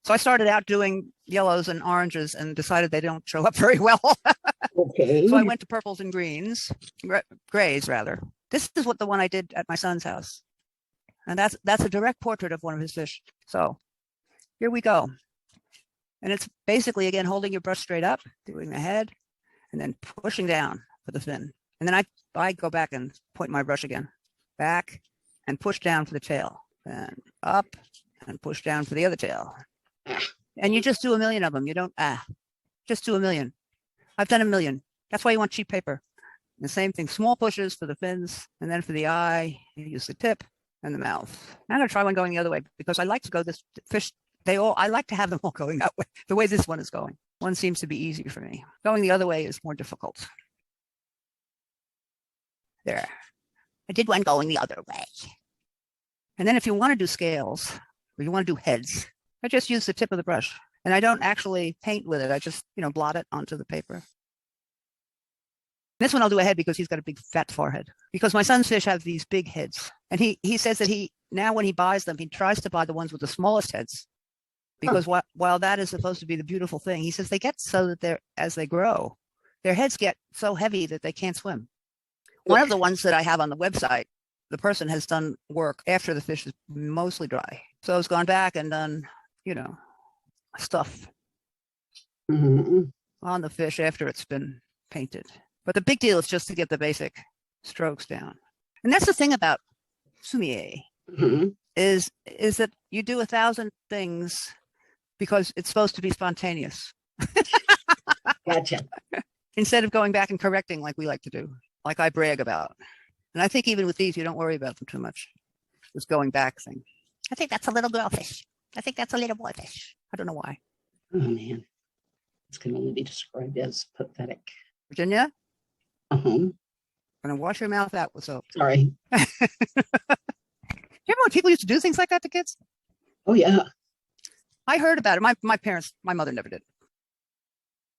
So I started out doing yellows and oranges and decided they don't show up very well. Okay. So I went to purples and greens, grays rather. This is what the one I did at my son's house. And that's a direct portrait of one of his fish. So here we go. And it's basically, again, holding your brush straight up, doing the head, and then pushing down for the fin. And then I go back and point my brush again. Back and push down for the tail. And up and push down for the other tail. And you just do a million of them. You don't, just do a million. I've done a million. That's why you want cheap paper. The same thing, small pushes for the fins, and then for the eye, you use the tip and the mouth. I'm going to try one going the other way because I like to go this fish. I like to have them all going that way, the way this one is going. One seems to be easier for me. Going the other way is more difficult. There. I did one going the other way. And then if you want to do scales, or you want to do heads, I just use the tip of the brush. And I don't actually paint with it. I just, blot it onto the paper. This one I'll do a head because he's got a big fat forehead. Because my son's fish have these big heads. And he says that now when he buys them, he tries to buy the ones with the smallest heads. Because while that is supposed to be the beautiful thing, he says they get so that as they grow, their heads get so heavy that they can't swim. One of the ones that I have on the website, the person has done work after the fish is mostly dry. So it's gone back and done, stuff on the fish after it's been painted. But the big deal is just to get the basic strokes down. And that's the thing about Sumi-e is that you do 1,000 things because it's supposed to be spontaneous. Gotcha. Instead of going back and correcting like we like to do, like I brag about. And I think even with these, you don't worry about them too much. This going back thing. I think that's a little girl fish. I think that's a little boy fish. I don't know why. Oh, man. This can only be described as pathetic. Virginia? Uh-huh. Gonna wash your mouth out with soap. Sorry. You remember when people used to do things like that to kids? Oh, yeah. I heard about it. My mother never did.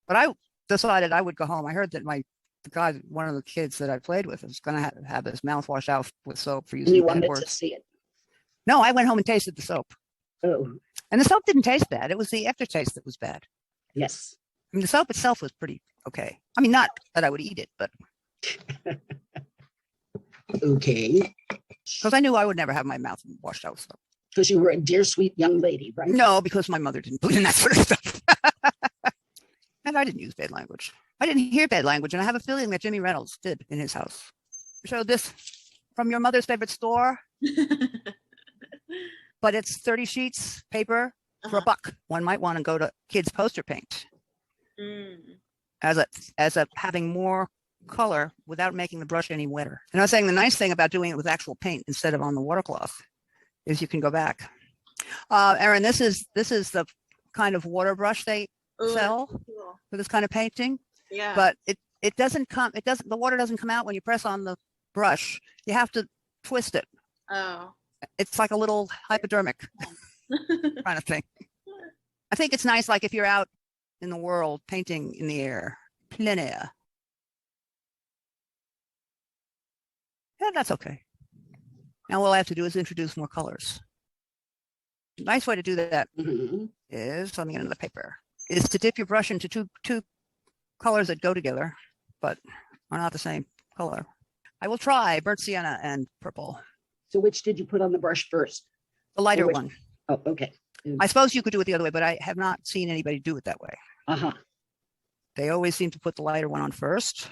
But I decided I would go home. I heard that one of the kids that I played with was going to have his mouth washed out with soap for using You bad wanted words. to see it. No, I went home and tasted the soap. Oh. And the soap didn't taste bad. It was the aftertaste that was bad. Yes. I mean, the soap itself was pretty okay. I mean, not that I would eat it, but Okay. because I knew I would never have my mouth washed out with soap. Because you were a dear, sweet young lady, right? No, because my mother didn't believe in that sort of stuff. And I didn't use bad language. I didn't hear bad language, and I have a feeling that Jimmy Reynolds did in his house. So this from your mother's favorite store, but it's 30 sheets paper for $1. One might want to go to Kids Poster Paint as a having more color without making the brush any wetter. And I was saying the nice thing about doing it with actual paint instead of on the watercloth is you can go back. Erin, this is the kind of water brush they sell for this kind of painting. Yeah. But the water doesn't come out when you press on the brush. You have to twist it. Oh. It's like a little hypodermic kind of thing. I think it's nice, like if you're out in the world painting in the air, plein air. Yeah, that's okay. Now all I have to do is introduce more colors. A nice way to do that is, let me get into the paper, is to dip your brush into two colors that go together, but are not the same color. I will try burnt sienna and purple. So which did you put on the brush first? The lighter one. Oh, okay. I suppose you could do it the other way, but I have not seen anybody do it that way. Uh-huh. They always seem to put the lighter one on first,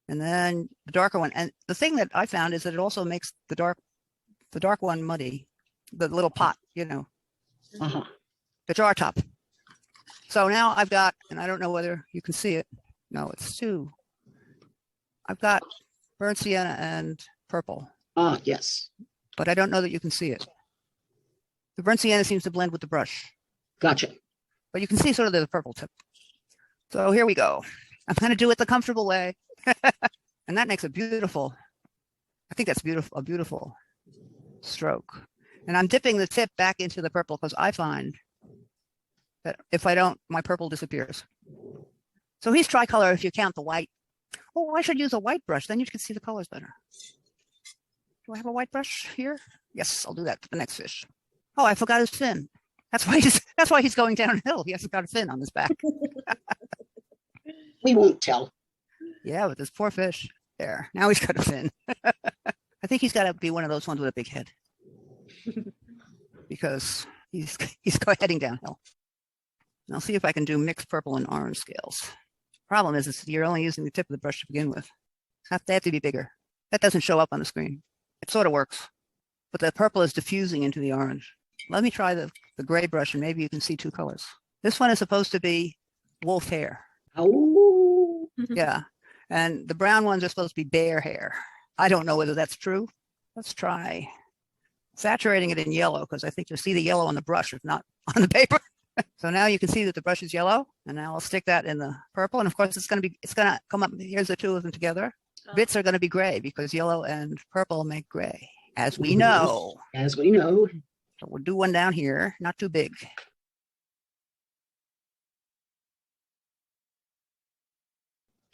and then the darker one. And the thing that I found is that it also makes the dark one muddy, the little pot, the jar top. So now I've got, and I don't know whether you can see it. No, it's two. I've got burnt sienna and purple. Ah, yes. But I don't know that you can see it. The burnt sienna seems to blend with the brush. Gotcha. But you can see sort of the purple tip. So here we go. I'm going to do it the comfortable way. And that makes a beautiful, I think that's beautiful, a beautiful stroke. And I'm dipping the tip back into the purple because I find that if I don't, my purple disappears. So he's tricolor if you count the white. Oh, I should use a white brush. Then you can see the colors better. Do I have a white brush here? Yes, I'll do that for the next fish. Oh, I forgot his fin. That's why he's going downhill. He hasn't got a fin on his back. We won't tell. Yeah, with this poor fish. There. Now he's got a fin. I think he's got to be one of those ones with a big head. Because he's heading downhill. And I'll see if I can do mixed purple and orange scales. Problem is you're only using the tip of the brush to begin with. They have to be bigger. That doesn't show up on the screen. It sort of works. But the purple is diffusing into the orange. Let me try the gray brush and maybe you can see two colors. This one is supposed to be wolf hair. Oh. Yeah. And the brown ones are supposed to be bear hair. I don't know whether that's true. Let's try saturating it in yellow because I think you'll see the yellow on the brush, if not on the paper. So now you can see that the brush is yellow, and now I'll stick that in the purple. And of course, it's going to come up. Here's the two of them together. Bits are going to be gray because yellow and purple make gray, as we know. As we know. So we'll do one down here, not too big.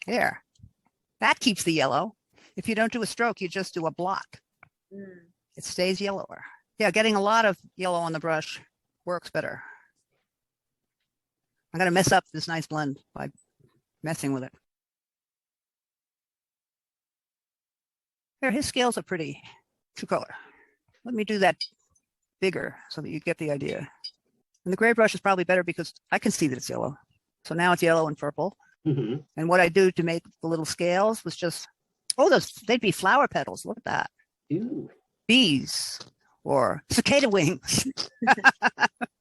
There. That keeps the yellow. If you don't do a stroke, you just do a block. It stays yellower. Yeah, getting a lot of yellow on the brush works better. I'm going to mess up this nice blend by messing with it. There, his scales are pretty true color. Let me do that bigger so that you get the idea. And the gray brush is probably better because I can see that it's yellow. So now it's yellow and purple. Mm-hmm. And what I do to make the little scales was just, they'd be flower petals. Look at that. Ooh. Bees or cicada wings.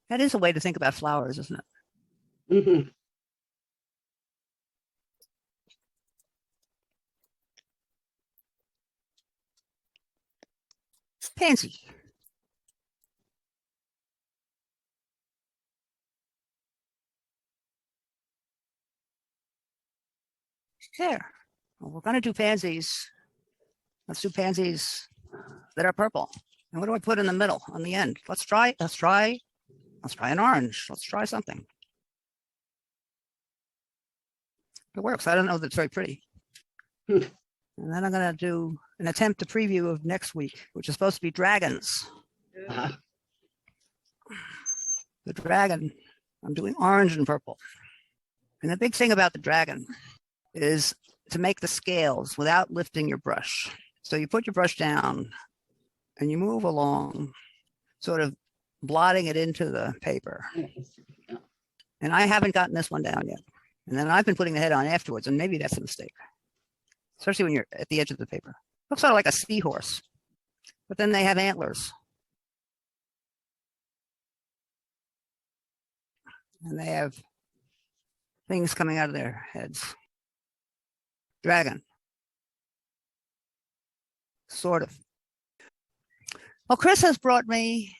That is a way to think about flowers, isn't it? Mm-hmm. Pansy. There. Well, we're going to do pansies. Let's do pansies that are purple. And what do I put in the middle on the end? Let's try an orange. Let's try something. It works. I don't know that it's very pretty. And then I'm going to do an attempt to preview of next week, which is supposed to be dragons. Uh-huh. The dragon, I'm doing orange and purple. And the big thing about the dragon is to make the scales without lifting your brush. So you put your brush down and you move along, sort of blotting it into the paper. And I haven't gotten this one down yet. And then I've been putting the head on afterwards, and maybe that's a mistake, especially when you're at the edge of the paper. Looks sort of like a seahorse, but then they have antlers. And they have things coming out of their heads. Dragon. Sort of. Well, Chris has brought me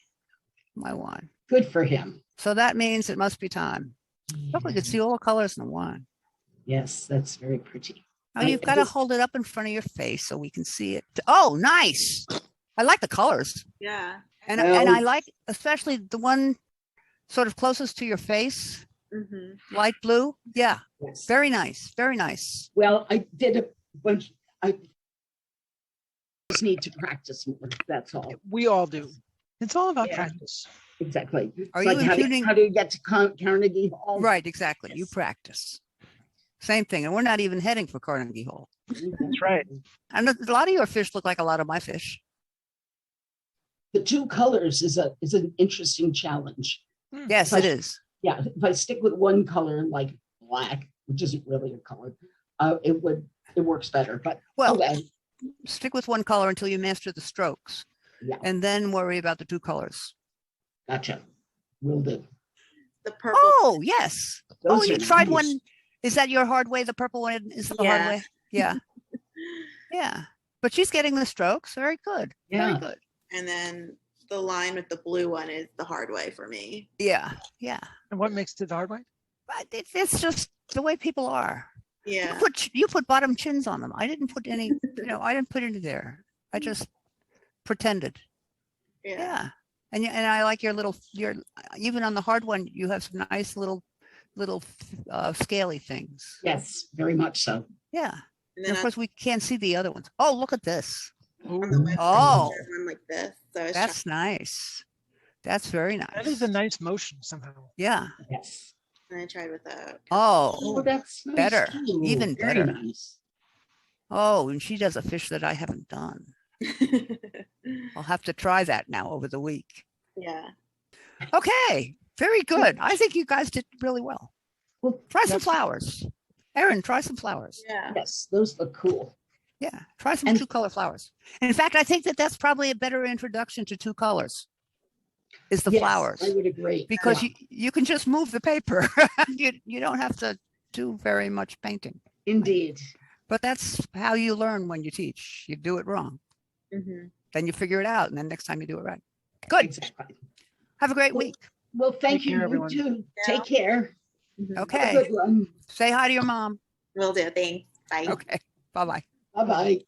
my wine. Good for him. So that means it must be time. Look, we can see all the colors in the wine. Yes, that's very pretty. Oh, you've got to hold it up in front of your face so we can see it. Oh, nice. I like the colors. Yeah. And I like especially the one sort of closest to your face, light blue. Yeah, Yes. very nice, very nice. Well, I did a bunch. I just need to practice more. That's all. We all do. It's all about Yeah. practice. Exactly. Are It's you like including- how do you get to Carnegie Hall? Right, exactly. You Yes. practice. Same thing. And we're not even heading for Carnegie Hall. That's right. And a lot of your fish look like a lot of my fish. The two colors is an interesting challenge. Yes, it is. Yeah, if I stick with one color like black, which isn't really a color, it works better. But Well, okay. stick with one color until you master the strokes. Yeah. And then worry about the two colors. Gotcha. Will do. The purple. Oh, yes. Those You are tried nice. one. Is that your hard way? The purple one is the hard Yeah. way? Yeah. Yeah. But she's getting the strokes. Very good. Yeah. Very good. And then the line with the blue one is the hard way for me. Yeah. Yeah. And what makes it the hard way? But it's just the way people are. Yeah. You put bottom chins on them. I didn't put any, I didn't put any there. I just pretended. Yeah. Yeah. And I like your even on the hard one, you have some nice little scaly things. Yes, very much so. Yeah. And And then of course, we can't see the other ones. Oh, look at this. on the website, Oh. there's one like this. So I was That's nice. That's very That is nice. a nice motion somehow. Yeah. Yes. And I tried with a. Oh, Oh, that's nice better, too. even Very better. nice. oh, and she does a fish that I haven't done. I'll have to try that now over the week. Yeah. Okay, very good. I think you guys did really well. Well, Try some That's- flowers. Erin, try some flowers. Yeah. yes, those look cool. Yeah, try some And- two-color flowers. In fact, I think that that's probably a better introduction to two colors, is the Yes, flowers. I would agree. Because Yeah, you can just move the paper. You don't have to do very much painting. indeed. But that's how you learn when you teach. You do it wrong. hmm Then you figure it out, and then next time you do it right. Good. Exactly. Have a great Well, week. Well, thank Take you. care, You everyone. too. Yeah. Take care. hmm Have a Okay. good one. Say hi to your mom. Will do. Thanks. Bye. Okay. Bye-bye. Bye-bye.